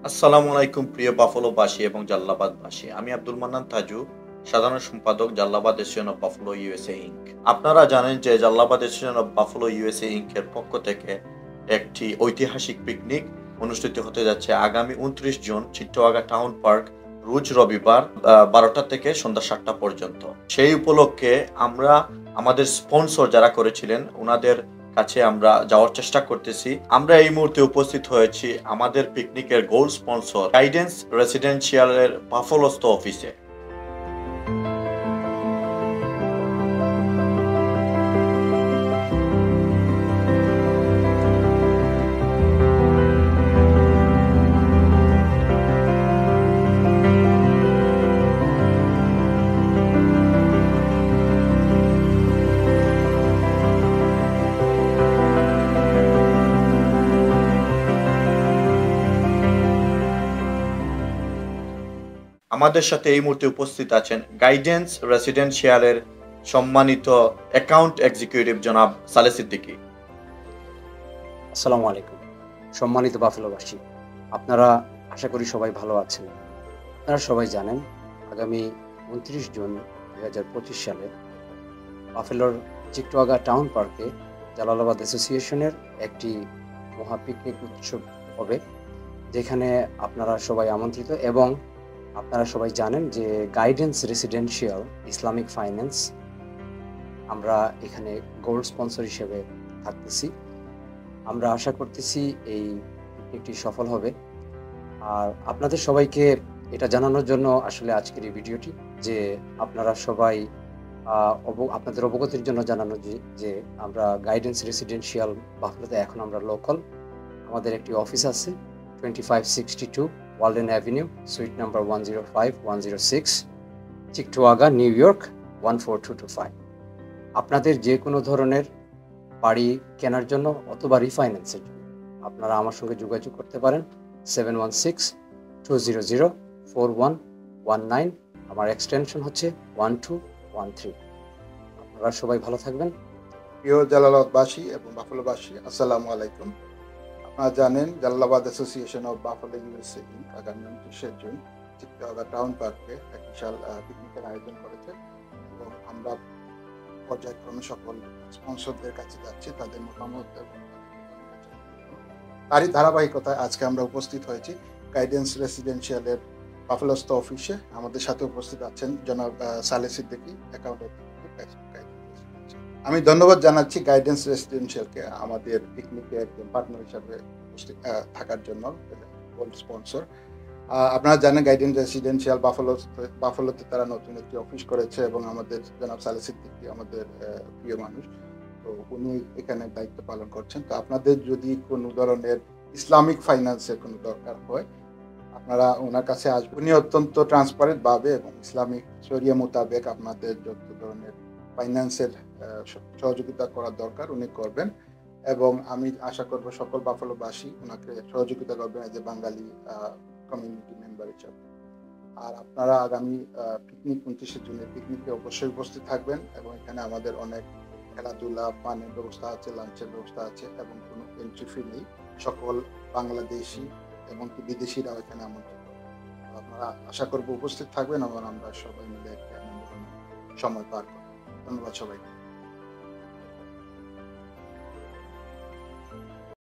আসসালামু আলাইকুম প্রিয় বাফলোবাসী এবং জাল্লাবাদবাসী। আমি আব্দুল মান্নান তাজু, সাধারণ সম্পাদক Jallabad association of Buffalo USA Inc. আপনারা জানেন যে Jallabad association of Buffalo USA ইনকের পক্ষ থেকে একটি ঐতিহাসিক পিকনিক অনুষ্ঠিত হতে যাচ্ছে আগামী ২৯ জুন চিত্তোয়াগা টাউন পার্ক, রোজ রবিবার ১২টা থেকে সন্ধ্যা ৭টা পর্যন্ত। সেই উপলক্ষে আমরা আমাদের স্পন্সর যারা করেছিলেন ওনাদের কাছে আমরা যাওয়ার চেষ্টা করতেছি। আমরা এই মুহূর্তে উপস্থিত হয়েছি আমাদের পিকনিকের গোল্ড স্পন্সর গাইডেন্স রেসিডেন্সিয়ালের বাফলোস্থ অফিসে। আমাদের সাথে এই মুহূর্তে উপস্থিত আছেন গাইডেন্স রেসিডেন্সিয়ালের সম্মানিত অ্যাকাউন্ট এক্সিকিউটিভ জনাব সালে সিদ্দিকী। আসসালামু আলাইকুম সম্মানিত বাফেলোবাসী, আপনারা আশা করি সবাই ভালো আছেন। আপনারা সবাই জানেন আগামী ২৯ জুন ২০২৫ সালে বাফেলোর চিত্তোয়াগা টাউন পার্কে জালালাবাদ অ্যাসোসিয়েশনের একটি মহা পিকনিক উৎসব হবে, যেখানে আপনারা সবাই আমন্ত্রিত। এবং আপনারা সবাই জানেন যে গাইডেন্স রেসিডেন্সিয়াল ইসলামিক ফাইন্যান্স আমরা এখানে গোল্ড স্পন্সর হিসেবে থাকতেছি। আমরা আশা করতেছি এই পিকনিকটি সফল হবে। আর আপনাদের সবাইকে এটা জানানোর জন্য আসলে আজকের এই ভিডিওটি, যে আপনারা সবাই আপনাদের অবগতির জন্য জানানো যে আমরা গাইডেন্স রেসিডেন্সিয়াল বাফলোতে এখন আমরা লোকাল। আমাদের একটি অফিস আছে 2562 Walden avenue, suite number 105-106, Cheektowaga, New York 14225। আপনাদের যে কোনো ধরনের বাড়ি কেনার জন্য অথবা রিফাইন্যান্সের জন্য আপনারা আমার সঙ্গে যোগাযোগ করতে পারেন 716-200-4119। আমার এক্সটেনশন হচ্ছে 1213। আপনারা সবাই ভালো থাকবেন। প্রিয় জালালাবাদবাসী এবং বাফলোবাসী, আসসালামু আলাইকুম। আপনারা জানেন Jalalabad association of Buffalo USA Inc আগামী ২৯ জুন চিত্তোয়াগা টাউন পার্কে এক বিশাল পিকনিকের আয়োজন করেছে এবং আমরা পর্যায়ক্রমে সকল স্পন্সরদের কাছে যাচ্ছি তাদের মতামত এবং তারই ধারাবাহিকতায় আজকে আমরা উপস্থিত হয়েছি গাইডেন্স রেসিডেন্সিয়ালের বাফলোস্থ অফিসে। আমাদের সাথে উপস্থিত আছেন জনাব সালে সিদ্দিকী, অ্যাকাউন্টেন্ট। আমি ধন্যবাদ জানাচ্ছি গাইডেন্স রেসিডেন্সিয়ালকে আমাদের পিকনিকে একজন পার্টনার হিসাবে থাকার জন্য, গোল্ড স্পন্সর। আপনারা জানেন গাইডেন্স রেসিডেন্সিয়াল বাফলোতে তারা নতুন একটি অফিস করেছে এবং আমাদের জনাব সালে সিদ্দিকী আমাদের প্রিয় মানুষ, তো উনি এখানে দায়িত্ব পালন করছেন। তো আপনাদের যদি কোনো ধরনের ইসলামিক ফাইন্যান্সের কোনো দরকার হয় আপনারা ওনার কাছে আসবেন। উনি অত্যন্ত ট্রান্সপারেন্ট ভাবে এবং ইসলামিক শরিয়া মোতাবেক আপনাদের যত ধরনের ফাইন্যান্সের সহযোগিতা করার দরকার উনি করবেন এবং আমি আশা করব সকল বাফলোবাসী ওনাকে সহযোগিতা করবেন as a Bengali community member হিসাবে। আর আপনারা আগামী পিকনিক ২৯ জুনের পিকনিকে অবশ্যই উপস্থিত থাকবেন এবং এখানে আমাদের অনেক খেলাধুলা, পানির ব্যবস্থা আছে, লাঞ্চের ব্যবস্থা আছে এবং কোনো এন্ট্রি ফি নেই। সকল বাংলাদেশি এবং বিদেশিরাও এখানে আমন্ত্রিত। আপনারা আশা করব উপস্থিত থাকবেন এবং আমরা সবাই মিলে একটা সময় পার করব। ধন্যবাদ সবাইকে।